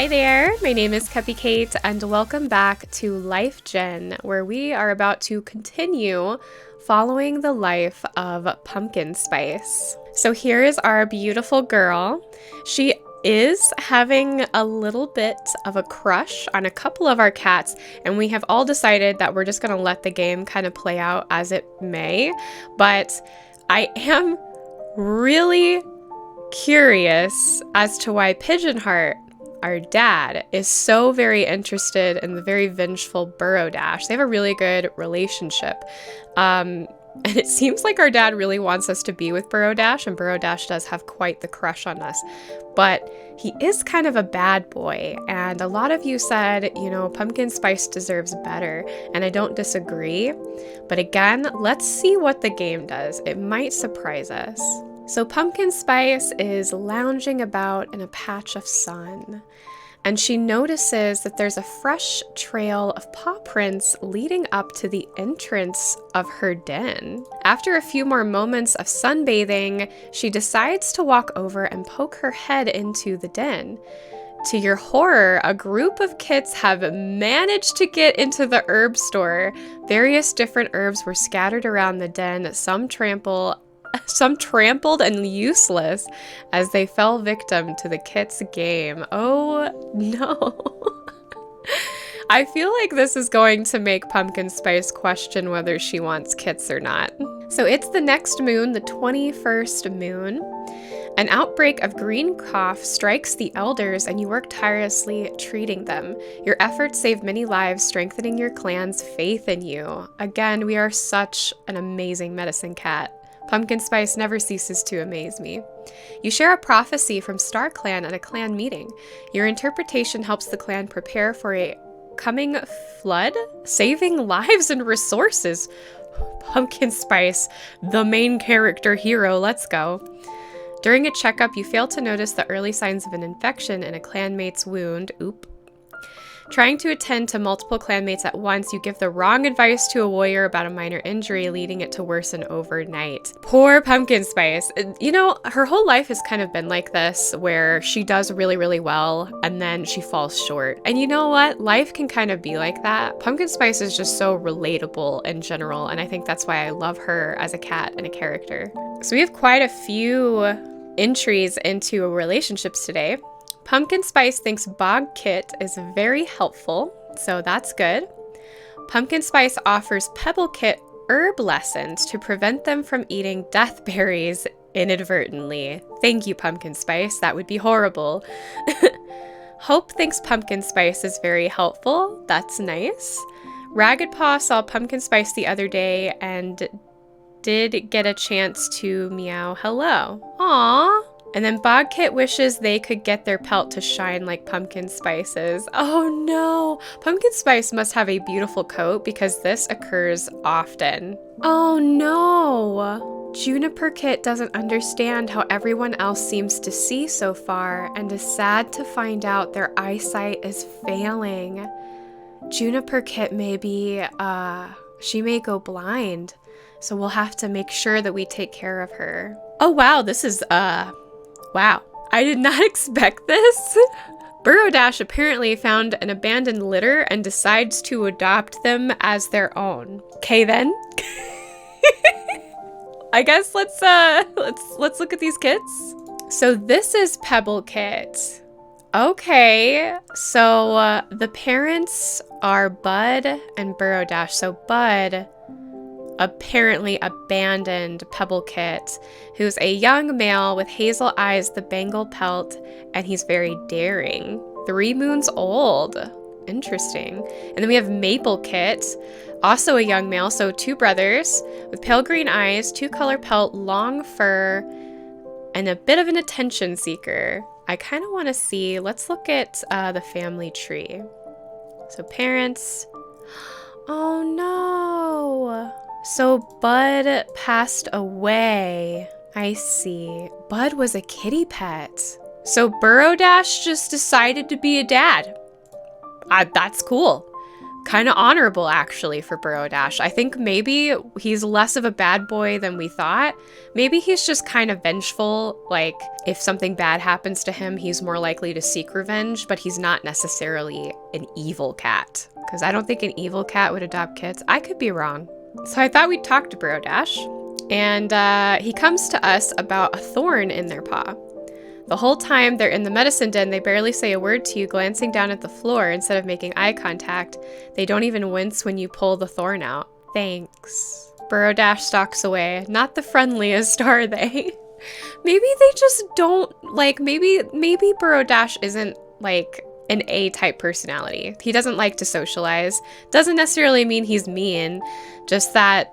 Hi there, my name is Cupicate and welcome back to Life Gen, where we are about to continue following the life of Pumpkin Spice. So here is our beautiful girl. She is having a little bit of a crush on a couple of our cats, and we have all decided that we're just going to let the game kind of play out as it may, but I am really curious as to why Pigeonheart, our dad, is so very interested in the very vengeful Burrowdash. They have a really good relationship. And it seems like our dad really wants us to be with Burrowdash, and Burrowdash does have quite the crush on us. But he is kind of a bad boy, and a lot of you said, you know, Pumpkin Spice deserves better, and I don't disagree. But again, let's see what the game does. It might surprise us. So Pumpkin Spice is lounging about in a patch of sun, and she notices that there's a fresh trail of paw prints leading up to the entrance of her den. After a few more moments of sunbathing, she decides to walk over and poke her head into the den. To your horror, a group of kits have managed to get into the herb store. Various different herbs were scattered around the den, some trampled and useless as they fell victim to the kids' game. Oh no. I feel like this is going to make Pumpkin Spice question whether she wants kits or not. So it's the next moon, the 21st moon. An outbreak of green cough strikes the elders and you work tirelessly treating them. Your efforts save many lives, strengthening your clan's faith in you. Again, we are such an amazing medicine cat. Pumpkin Spice never ceases to amaze me. You share a prophecy from Star Clan at a clan meeting. Your interpretation helps the clan prepare for a coming flood, saving lives and resources. Pumpkin Spice, the main character hero, let's go. During a checkup, you fail to notice the early signs of an infection in a clanmate's wound. Oop. Trying to attend to multiple clanmates at once, you give the wrong advice to a warrior about a minor injury, leading it to worsen overnight. Poor Pumpkin Spice. You know, her whole life has kind of been like this, where she does really, really well, and then she falls short. And you know what? Life can kind of be like that. Pumpkin Spice is just so relatable in general, and I think that's why I love her as a cat and a character. So we have quite a few entries into relationships today. Pumpkin Spice thinks Bog Kit is very helpful, so that's good. Pumpkin Spice offers Pebble Kit herb lessons to prevent them from eating death berries inadvertently. Thank you, Pumpkin Spice. That would be horrible. Hope thinks Pumpkin Spice is very helpful. That's nice. Ragged Paw saw Pumpkin Spice the other day and did get a chance to meow hello. Aww. And then Bogkit wishes they could get their pelt to shine like Pumpkin Spice's. Oh no! Pumpkin Spice must have a beautiful coat because this occurs often. Oh no! Juniper Kit doesn't understand how everyone else seems to see so far and is sad to find out their eyesight is failing. Juniper Kit she may go blind, so we'll have to make sure that we take care of her. Oh wow, this is, wow, I did not expect this. Burrowdash apparently found an abandoned litter and decides to adopt them as their own. Okay then. I guess let's look at these kits. So this is Pebble Kit. Okay, so the parents are Bud and Burrowdash. So Bud apparently abandoned Pebble Kit, who's a young male with hazel eyes, the Bengal pelt, and he's very daring. 3 moons old. Interesting. And then we have Maple Kit, also a young male, so 2 brothers with pale green eyes, 2-color pelt, long fur, and a bit of an attention seeker. I kind of want to see, let's look at the family tree. So parents, oh no. So Bud passed away. I see. Bud was a kitty pet. So Burrowdash just decided to be a dad. That's cool. kind of honorable, actually, for Burrowdash. I think maybe he's less of a bad boy than we thought. Maybe he's just kind of vengeful. Like, if something bad happens to him, he's more likely to seek revenge, but he's not necessarily an evil cat. Because I don't think an evil cat would adopt kits. I could be wrong. So I thought we'd talk to Burrowdash, and he comes to us about a thorn in their paw. The whole time they're in the medicine den, they barely say a word to you, glancing down at the floor instead of making eye contact. They don't even wince when you pull the thorn out. Thanks. Burrowdash stalks away. Not the friendliest, are they? Maybe they just don't, like, maybe Burrowdash isn't, like, an A-type personality. He doesn't like to socialize. Doesn't necessarily mean he's mean, just that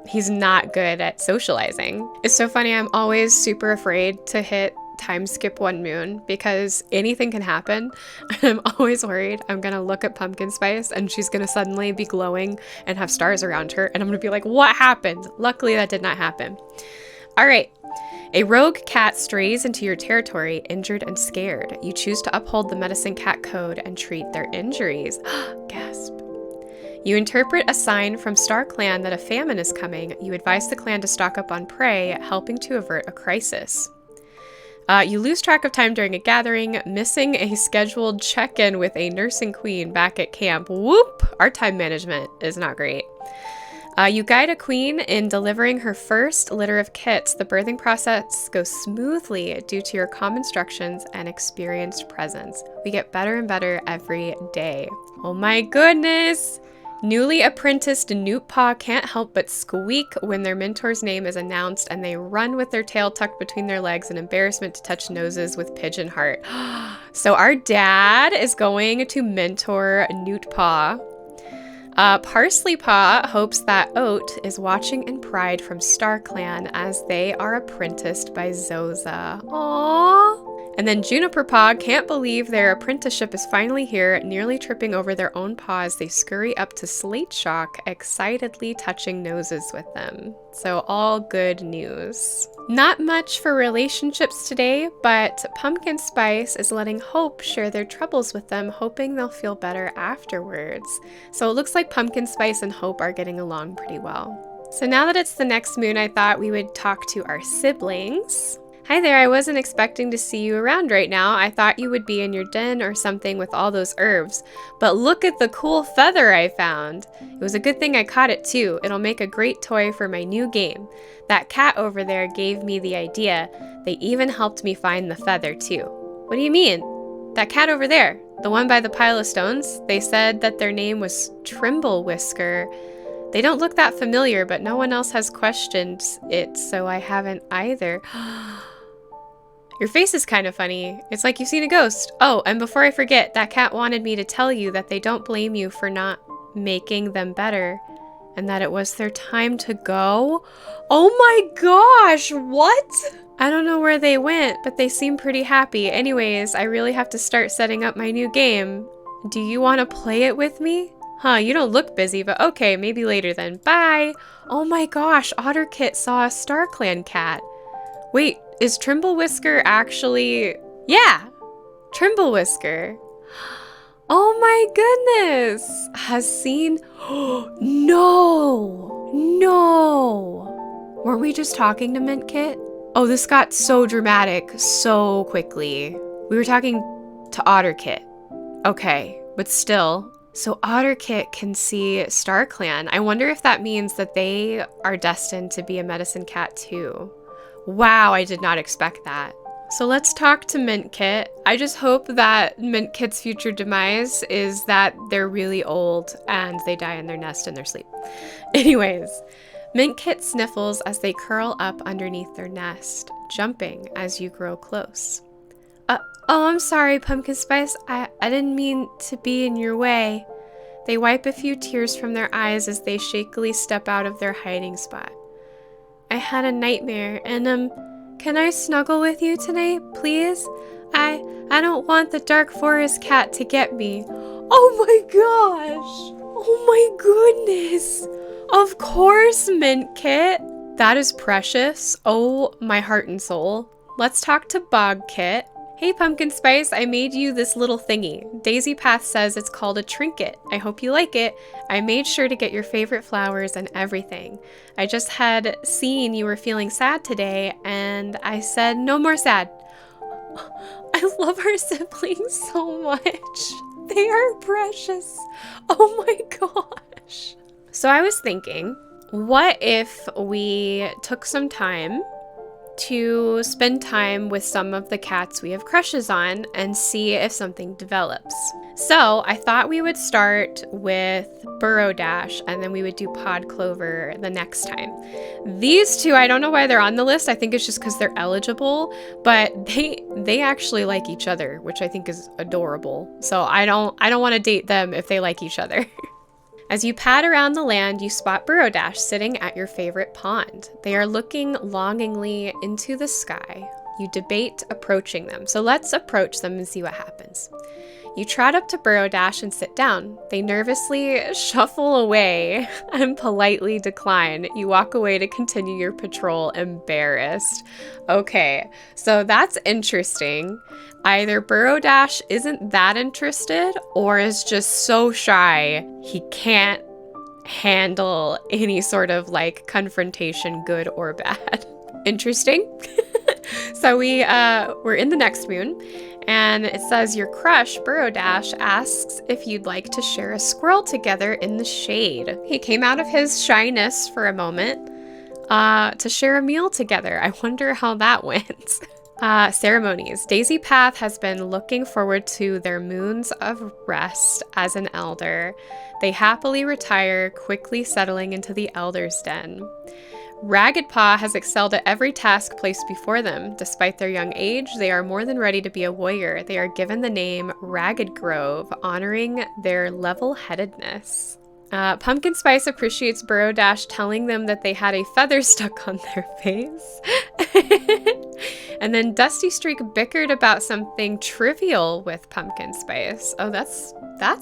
he's not good at socializing. It's so funny, I'm always super afraid to hit time skip one moon because anything can happen. And I'm always worried I'm gonna look at Pumpkin Spice and she's gonna suddenly be glowing and have stars around her, and I'm gonna be like, what happened? Luckily that did not happen. All right. A rogue cat strays into your territory, injured and scared. You choose to uphold the medicine cat code and treat their injuries. Gasp. You interpret a sign from Star Clan that a famine is coming. You advise the clan to stock up on prey, helping to avert a crisis. You lose track of time during a gathering, missing a scheduled check-in with a nursing queen back at camp. Whoop! Our time management is not great. You guide a queen in delivering her first litter of kits. The birthing process goes smoothly due to your calm instructions and experienced presence. We get better and better every day. Oh my goodness! Newly apprenticed Newtpaw can't help but squeak when their mentor's name is announced, and they run with their tail tucked between their legs in embarrassment to touch noses with Pigeon Heart. So our dad is going to mentor Newtpaw. Parsley Paw hopes that Oat is watching in pride from Star Clan as they are apprenticed by Zoza. Aww. And then Juniper Paw can't believe their apprenticeship is finally here, nearly tripping over their own paws. They scurry up to Slate Shock, excitedly touching noses with them. So all good news. Not much for relationships today, but Pumpkin Spice is letting Hope share their troubles with them, hoping they'll feel better afterwards. So it looks like Pumpkin Spice and Hope are getting along pretty well. So now that it's the next moon, I thought we would talk to our siblings. Hi there, I wasn't expecting to see you around right now. I thought you would be in your den or something with all those herbs. But look at the cool feather I found. It was a good thing I caught it too. It'll make a great toy for my new game. That cat over there gave me the idea. They even helped me find the feather too. What do you mean? That cat over there, the one by the pile of stones? They said that their name was Trimble Whisker. They don't look that familiar, but no one else has questioned it, so I haven't either. Your face is kind of funny. It's like you've seen a ghost. Oh, and before I forget, that cat wanted me to tell you that they don't blame you for not making them better, and that it was their time to go. Oh my gosh, what? I don't know where they went, but they seem pretty happy. Anyways, I really have to start setting up my new game. Do you want to play it with me? Huh, you don't look busy, but okay, maybe later then. Bye! Oh my gosh, OtterKit saw a Star Clan cat. Wait, is Trimble Whisker actually... Yeah! Trimble Whisker. Oh my goodness! Has seen... No! No! Weren't we just talking to Mint Kit? Oh, this got so dramatic so quickly. We were talking to OtterKit. Okay, but still... So OtterKit can see Star Clan. I wonder if that means that they are destined to be a medicine cat too. Wow, I did not expect that. So let's talk to Mint Kit. I just hope that Mint Kit's future demise is that they're really old and they die in their nest in their sleep. Anyways, Mint Kit sniffles as they curl up underneath their nest, jumping as you grow close. Oh, I'm sorry, Pumpkin Spice. I didn't mean to be in your way. They wipe a few tears from their eyes as they shakily step out of their hiding spot. I had a nightmare, and can I snuggle with you tonight, please? I don't want the dark forest cat to get me. Oh my gosh! Oh my goodness! Of course, Mint Kit! That is precious. Oh, my heart and soul. Let's talk to Bog Kit. Hey Pumpkin Spice, I made you this little thingy. Daisy Path says it's called a trinket. I hope you like it. I made sure to get your favorite flowers and everything. I just had seen you were feeling sad today, and I said no more sad. I love our siblings so much. They are precious. Oh my gosh. So I was thinking, what if we took some time to spend time with some of the cats we have crushes on and see if something develops. So I thought we would start with Burrowdash and then we would do Pod Clover the next time. These two, I don't know why they're on the list. I think it's just because they're eligible, but they actually like each other, which I think is adorable. So I don't want to date them if they like each other. As you pad around the land, you spot Burrowdash sitting at your favorite pond. They are looking longingly into the sky. You debate approaching them, so let's approach them and see what happens. You trot up to Burrowdash and sit down. They nervously shuffle away and politely decline. You walk away to continue your patrol, embarrassed. Okay, so that's interesting. Either Burrowdash isn't that interested or is just so shy he can't handle any sort of like confrontation, good or bad. Interesting. So we're in the next moon, and it says your crush, Burrowdash, asks if you'd like to share a squirrel together in the shade. He came out of his shyness for a moment to share a meal together. I wonder how that went. Ceremonies. Daisy Path has been looking forward to their moons of rest as an elder. They happily retire, quickly settling into the elder's den. Ragged Paw has excelled at every task placed before them. Despite their young age, they are more than ready to be a warrior. They are given the name Ragged Grove, honoring their level-headedness. Pumpkin Spice appreciates Burrowdash telling them that they had a feather stuck on their face. And then Dusty Streak bickered about something trivial with Pumpkin Spice. Oh, that's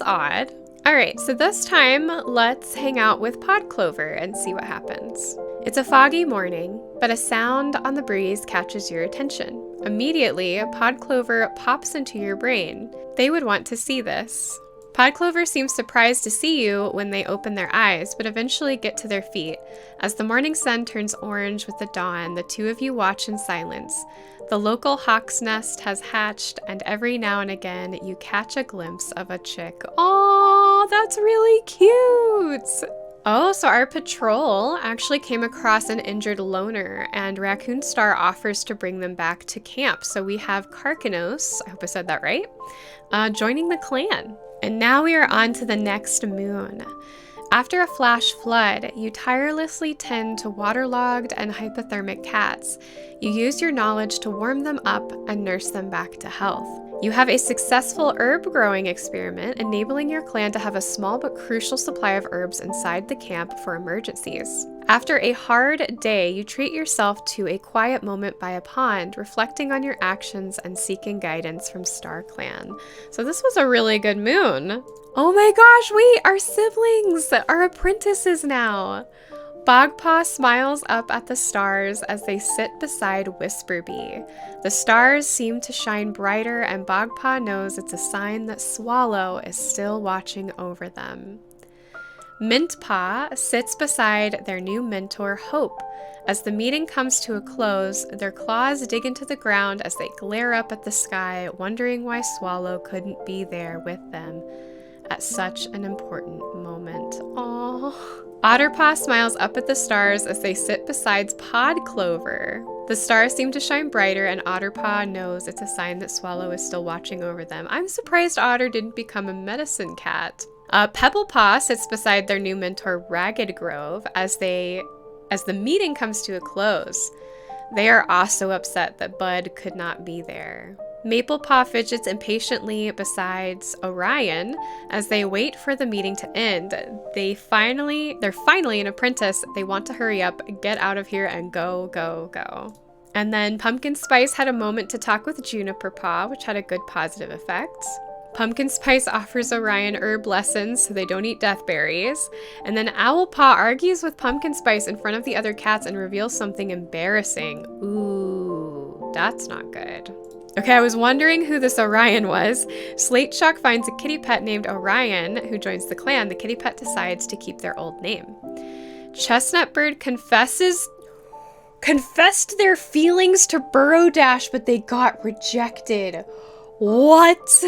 odd. All right, so this time, let's hang out with Pod Clover and see what happens. It's a foggy morning, but a sound on the breeze catches your attention. Immediately, Pod Clover pops into your brain. They would want to see this. Pod Clover seems surprised to see you when they open their eyes, but eventually get to their feet. As the morning sun turns orange with the dawn, the two of you watch in silence. The local hawk's nest has hatched, and every now and again, you catch a glimpse of a chick. Aww, that's really cute! Oh, so our patrol actually came across an injured loner, and Raccoon Star offers to bring them back to camp. So we have Karkanos, I hope I said that right, joining the clan. And now we are on to the next moon. After a flash flood, you tirelessly tend to waterlogged and hypothermic cats. You use your knowledge to warm them up and nurse them back to health. You have a successful herb growing experiment, enabling your clan to have a small but crucial supply of herbs inside the camp for emergencies. After a hard day, you treat yourself to a quiet moment by a pond, reflecting on your actions and seeking guidance from Star Clan. So this was a really good moon. Oh my gosh, wait, our siblings are apprentices now. Bogpaw smiles up at the stars as they sit beside Whisperbee. The stars seem to shine brighter, and Bogpaw knows it's a sign that Swallow is still watching over them. Mintpaw sits beside their new mentor, Hope. As the meeting comes to a close, their claws dig into the ground as they glare up at the sky, wondering why Swallow couldn't be there with them at such an important moment. Aww. Otterpaw smiles up at the stars as they sit beside Pod Clover. The stars seem to shine brighter, and Otterpaw knows it's a sign that Swallow is still watching over them. I'm surprised Otter didn't become a medicine cat. Pebblepaw sits beside their new mentor, Ragged Grove, as the meeting comes to a close. They are also upset that Bud could not be there. Maplepaw fidgets impatiently beside Orion as they wait for the meeting to end. They're finally an apprentice. They want to hurry up, get out of here, and go, go, go. And then Pumpkin Spice had a moment to talk with Juniper Paw, which had a good positive effect. Pumpkin Spice offers Orion herb lessons so they don't eat death berries. And then Owlpaw argues with Pumpkin Spice in front of the other cats and reveals something embarrassing. Ooh, that's not good. Okay, I was wondering who this Orion was. Slate Shock finds a kitty pet named Orion who joins the clan. The kitty pet decides to keep their old name. Chestnut Bird confessed their feelings to Burrowdash, but they got rejected. What?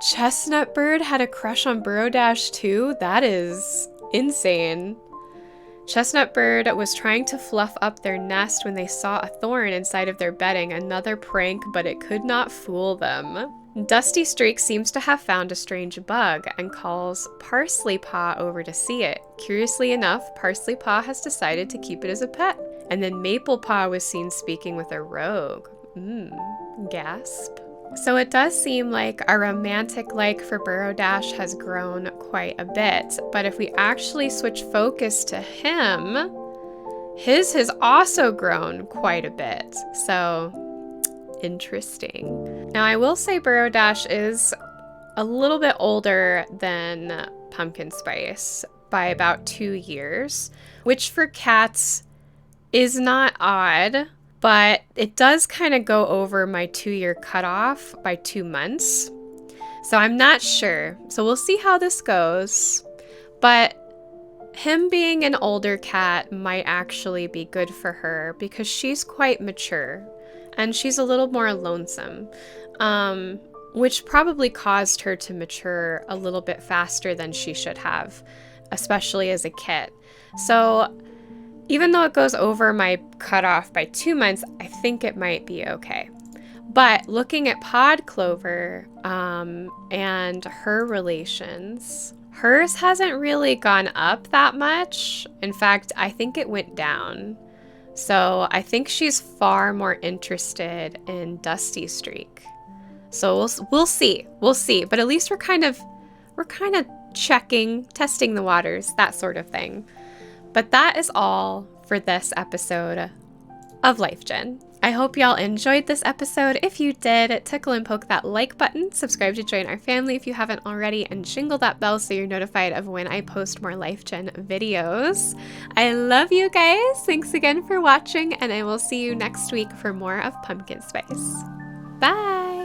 Chestnut Bird had a crush on Burrowdash too? That is insane. Chestnut Bird was trying to fluff up their nest when they saw a thorn inside of their bedding. Another prank, but it could not fool them. Dusty Streak seems to have found a strange bug and calls Parsley Paw over to see it. Curiously enough, Parsley Paw has decided to keep it as a pet. And then Maple Paw was seen speaking with a rogue. Gasp. So it does seem like our romantic like for Burrowdash has grown quite a bit, but if we actually switch focus to him, his has also grown quite a bit. So interesting. Now I will say Burrowdash is a little bit older than Pumpkin Spice by about 2 years, which for cats is not odd. But it does kind of go over my 2-year cutoff by 2 months. So I'm not sure. So we'll see how this goes. But him being an older cat might actually be good for her because she's quite mature and she's a little more lonesome, which probably caused her to mature a little bit faster than she should have, especially as a kit. So even though it goes over my cutoff by 2 months, I think it might be okay. But looking at Pod Clover and her relations, hers hasn't really gone up that much. In fact, I think it went down. So I think she's far more interested in Dusty Streak. So we'll see. But at least we're kind of testing the waters, that sort of thing. But that is all for this episode of Life Gen. I hope y'all enjoyed this episode. If you did, tickle and poke that like button, subscribe to join our family if you haven't already, and jingle that bell so you're notified of when I post more Life Gen videos. I love you guys. Thanks again for watching, and I will see you next week for more of Pumpkin Spice. Bye!